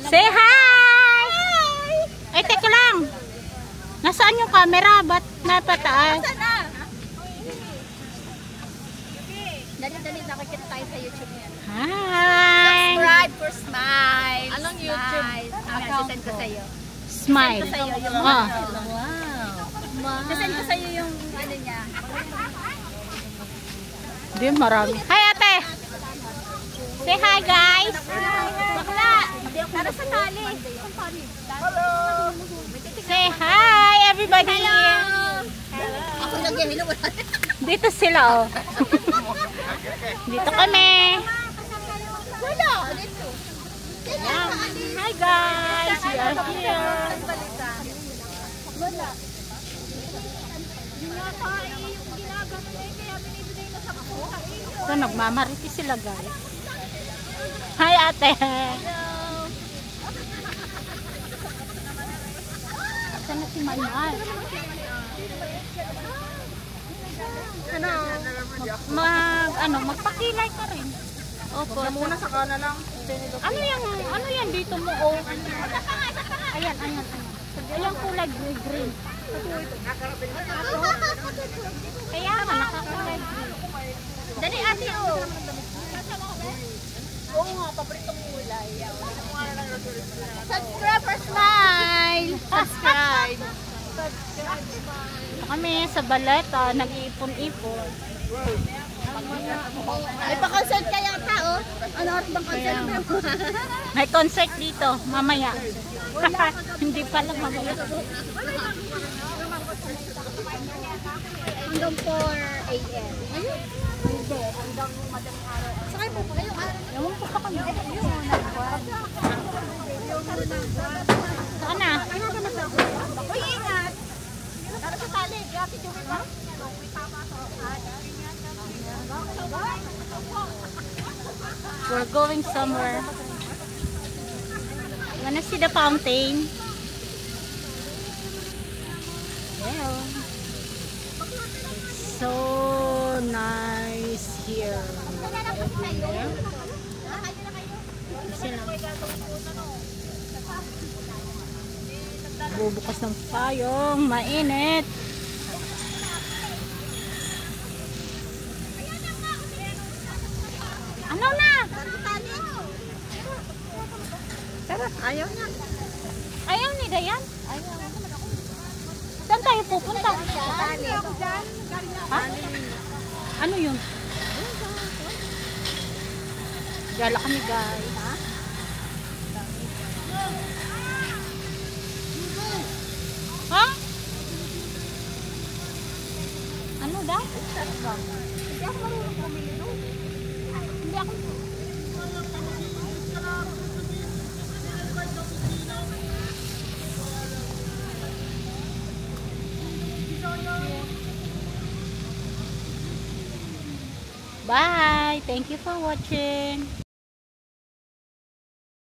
Say hi! Ay, teka lang. Nasaan yung camera? Ba't napataas? Dali-dali, nakikita tayo sa YouTube yan. Hi! Subscribe for Smile. Anong YouTube? Sasend ko sa'yo. Smile. Sasend ko sa'yo yung Oh. Sasend ko sa'yo yung ano niya. Di, marami. Hi, ate! Say hi, guys! Bakla! Tara sa tali. Hello! Say hi, everybody! Ako nag-hello. Dito sila, oh. Dito kami. Wala! Dito. Yan. Hi, guys! We are here. Wala. Yung nata yung ginagano na kaya binibigay na sa kuha. So, nagmamariti sila, guys. Hi, ate! Saan na si Manal? Magpakilay ka rin. Opo. Muna sa kana lang. Ano yan dito mo? Oh. Ayan. Ayan kulay green. Kaya nga, nakakulay green. Dali ate oh. Oo nga, paboritong kulay. Subscribe for Smile. Subscribe. Kami sa Baleta, nag-iipon-ipon. May pa-concert ka yata oh. Ano oras bang concert mo? May concert dito, mamaya. Hindi pala mamaya. Hanggang 4 a.m. Ayun. Hindi. Hanggang madaling araw. Sakay po kayo araw. Ewan ko sa kanya. Saan na? Uy, ingat! Tara sa tali. Grabe yung ha? We're going somewhere. Wanna see the fountain? Yeah. So nice here. Everywhere. Bubukas ng payong, mainit. Ano na? Tara, ayaw niya. Ayaw ni Dayan? Saan tayo pupunta? Ha? Ano yun? Gala kami guys. Ha? Ha? Ano daw? Hindi ako marunong pumili doon. Hindi ako. Bye! Thank you for watching.